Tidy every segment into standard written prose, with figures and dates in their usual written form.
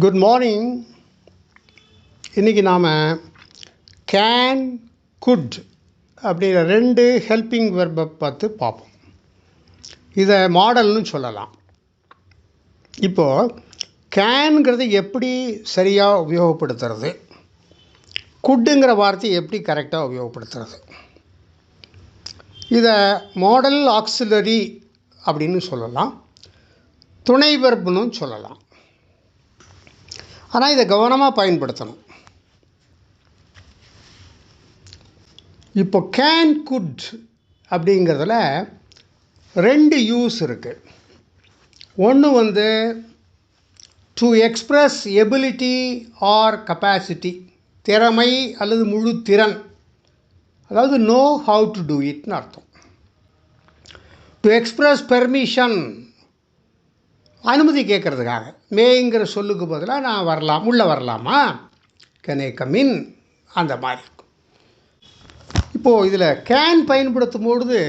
Good morning. இன்றைக்கி நாம் can good அப்படிங்கிற ரெண்டு ஹெல்பிங் வெர்பை பார்த்து பார்ப்போம். இதை மாடல்னு சொல்லலாம். இப்போது கேனுங்கிறது எப்படி சரியாக உபயோகப்படுத்துறது, குட்டுங்கிற வார்த்தையை எப்படி கரெக்டாக உபயோகப்படுத்துறது, இதை மாடல் ஆக்சிலரி அப்படின்னு சொல்லலாம், துணை வெர்புன்னு சொல்லலாம். ஆனால் இதை கவனமாக பயன்படுத்தணும். இப்போ கேன் குட் அப்படிங்கிறதுல ரெண்டு யூஸ் இருக்குது. ஒன்று to express ability or capacity, திறமை அல்லது முழு திறன், அதாவது நோ ஹவு டு டூ இட்னு அர்த்தம். டு எக்ஸ்ப்ரெஸ் பெர்மிஷன், அனுமதி கேட்குறதுக்காக. மேங்கிற சொல்லுக்கு பதிலாக நான் வரலாம், உள்ளே வரலாமா, கேன் ஐ கம் இன், அந்த மாதிரி இருக்கும். இப்போது இதில் கேன் பயன்படுத்தும் பொழுது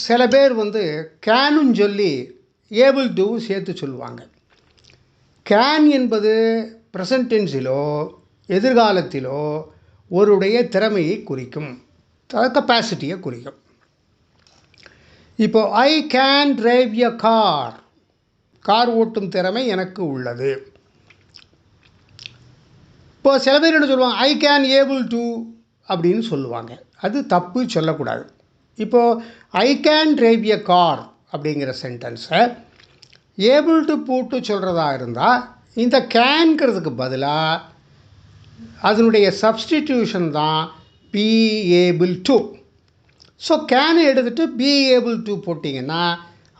சில பேர் கேனுன்னு சொல்லி ஏபிள் டு சேர்த்து சொல்லுவாங்க. கேன் என்பது ப்ரெசன்ட் டென்ஸிலோ எதிர்காலத்திலோ ஒருடைய திறமையை குறிக்கும், கெப்பாசிட்டியை குறிக்கும். இப்போது ஐ can drive a car, car ஓட்டும் திறமை எனக்கு உள்ளது. இப்போ சில பேர் என்ன சொல்லுவாங்க, ஐ கேன் ஏபிள் டு அப்படின்னு சொல்லுவாங்க. அது தப்பு, சொல்லக்கூடாது. இப்போது ஐ கேன் டிரைவ் எ கார் அப்படிங்கிற சென்டென்ஸை ஏபிள் டு போட்டு சொல்கிறதா இருந்தால் இந்த கேன்கிறதுக்கு பதிலாக அதனுடைய சப்ஸ்டிடியூஷன் தான் பி ஏபிள் டு. ஸோ கேனை எடுத்துகிட்டு பி ஏபிள் டு போட்டிங்கன்னா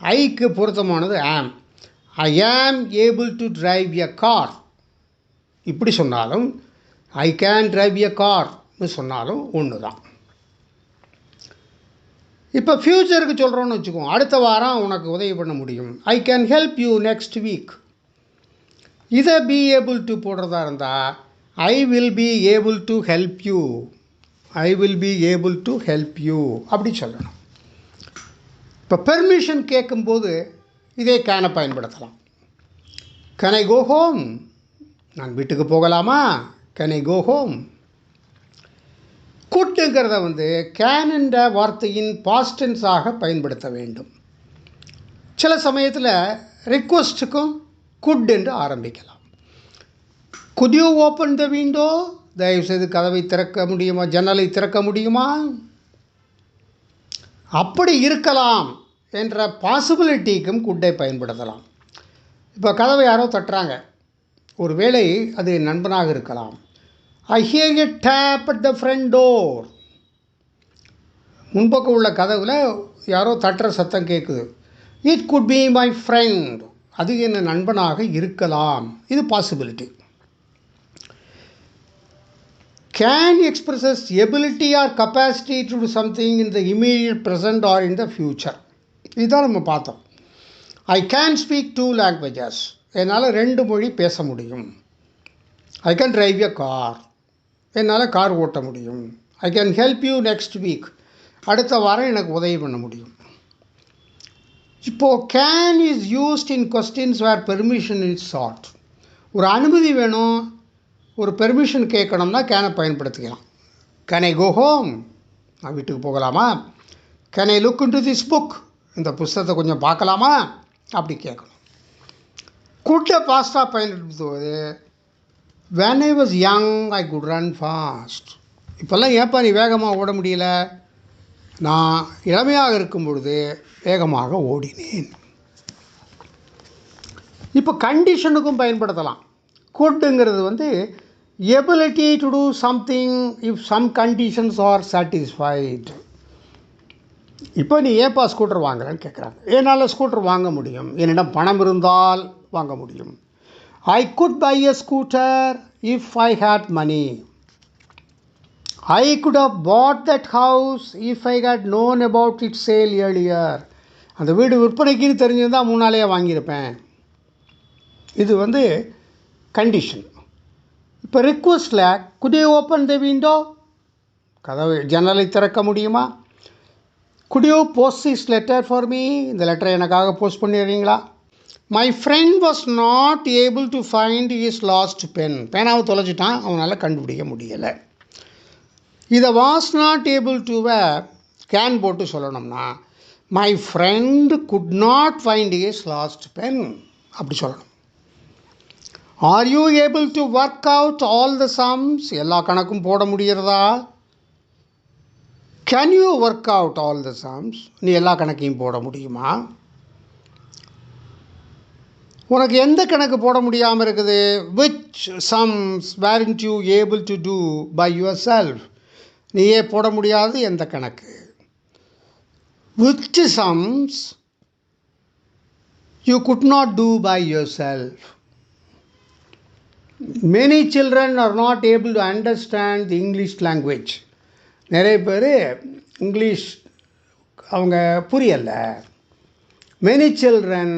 ஐக்கு பொருத்தமானது ஆம். ஐ am able to drive a car இப்படி சொன்னாலும், ஐ கேன் டிரைவ் எ கார்னு சொன்னாலும் ஒன்று தான். இப்போ ஃப்யூச்சருக்கு சொல்கிறோன்னு வச்சுக்கோங்க, அடுத்த வாரம் உனக்கு உதவி பண்ண முடியும், I can help you next week. இதை பி ஏபிள் டு போடுறதா இருந்தால் I will be able to help you, I will be able to help you அப்படி சொல்லணும். இப்போ பெர்மிஷன் கேட்கும்போது இதே கேனை பயன்படுத்தலாம். கேன் ஐ கோ ஹோம், நான் வீட்டுக்கு போகலாமா, கேன் ஐ கோ ஹோம். குட்டுங்கிறத கேன் என்ற வார்த்தையின் பாஸ்ட் டென்ஸாக பயன்படுத்த வேண்டும். சில சமயத்தில் ரிக்வஸ்ட்டுக்கும் குட் என்று ஆரம்பிக்கலாம். Good you open the window, தயவுசெய்து கதவை திறக்க முடியுமா, ஜன்னலை திறக்க முடியுமா, அப்படி இருக்கலாம் என்ற பாசிபிலிட்டிக்கும் குட்டை பயன்படுத்தலாம். இப்போ கதவை யாரோ தட்டுறாங்க, ஒரு வேளை அது நண்பனாக இருக்கலாம். I hear a tap at the front door, முன்பக்கம் உள்ள கதவில் யாரோ தட்டுற சத்தம் கேட்குது. It could be my friend, அது என் நண்பனாக இருக்கலாம், இது possibility. Can expresses ability or capacity to do something in the immediate present or in the future. இதுதான் நம்ம பார்த்தோம். ஐ கேன் ஸ்பீக் 2 languages, என்னால் 2 மொழி பேச முடியும். I can drive a car, என்னால் கார் ஓட்ட முடியும். I can help you next week, அடுத்த வாரம் எனக்கு உதவி பண்ண முடியும். இப்போது can is used in questions where permission is sought. ஒரு அனுமதி வேணும், ஒரு பெர்மிஷன் கேட்கணும்னா கேனை பயன்படுத்திக்கலாம். கேன் ஐ கோ ஹோம், நான் வீட்டுக்கு போகலாமா, can I look into this book, இந்த புஸ்தகத்தை கொஞ்சம் பார்க்கலாமா, அப்படி கேட்கணும். குட்டை ஃபாஸ்ட்டாக பயன்படுத்துவது, when I was young I could run fast. இப்போல்லாம் ஏப்பா நீ வேகமாக ஓட முடியல, நான் இளமையாக இருக்கும் பொழுது வேகமாக ஓடினேன். இப்போ கண்டிஷனுக்கும் பயன்படுத்தலாம். குட்டுங்கிறது ability to do something if some conditions are satisfied. இப்போ நீ ஏப்பா ஸ்கூட்டர் வாங்குறேன்னு கேட்குறாங்க. என்னால் ஸ்கூட்டர் வாங்க முடியும், என்னிடம் பணம் இருந்தால் வாங்க முடியும். I could buy a scooter if I had money. I could have bought that house if I had known about its sale earlier. அந்த வீடு விற்பனைக்குன்னு தெரிஞ்சிருந்தால் முன்னாலேயே வாங்கியிருப்பேன். இது கண்டிஷன். இப்போ ரிக்வஸ்டில் could you open the window, கதவை ஜன்னலை திறக்க முடியுமா, could you post this letter for me, இந்த லெட்டரை எனக்காக போஸ்ட் பண்ணிடுறீங்களா, my friend was not able to find his lost pen. பேனாவை தொலைச்சிட்டான், அவனால் கண்டுபிடிக்க முடியலை. இதை வாஸ் நாட் ஏபிள் டுவை கேன் போட்டு சொல்லணும்னா my friend could not find his lost pen அப்படி சொல்லணும். Are you able to work out all the sums? எல்லா கணக்கும் போட முடிகிறதா? Can you work out all the sums? நீ எல்லா கணக்கையும் போட முடியுமா? உனக்கு எந்த கணக்கு போட முடியாமல் இருக்குது? Which sums weren't you able to do by yourself? நீயே போட முடியாது எந்த கணக்கு? Which sums you could not do by yourself? Many children are not able to understand the English language. நிறைய பேர் இங்கிலீஷ் அவங்க புரியலை. Many children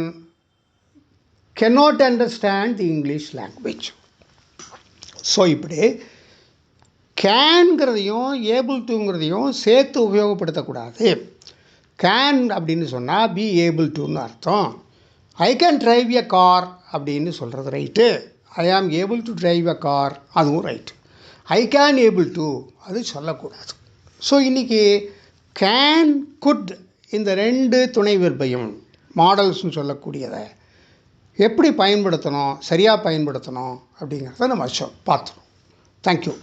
cannot understand the English language. So இப்படி கேன்கிறதையும் ஏபிள் டுங்கிறதையும் சேர்த்து உபயோகப்படுத்தக்கூடாது. கேன் அப்படின்னு சொன்னால் பி ஏபிள் டுன்னு அர்த்தம். I can drive a car அப்படின்னு சொல்கிறது right. I am able to drive a car அதுவும் right. I can able to அது சொல்லக்கூடாது. ஸோ இன்றைக்கி கேன் குட் இந்த ரெண்டு துணை விற்பையும் மாடல்ஸ்னு சொல்லக்கூடியதை எப்படி பயன்படுத்தணும், சரியாக பயன்படுத்தணும் அப்படிங்கிறத நம்ம பார்த்தோம். தேங்க்யூ.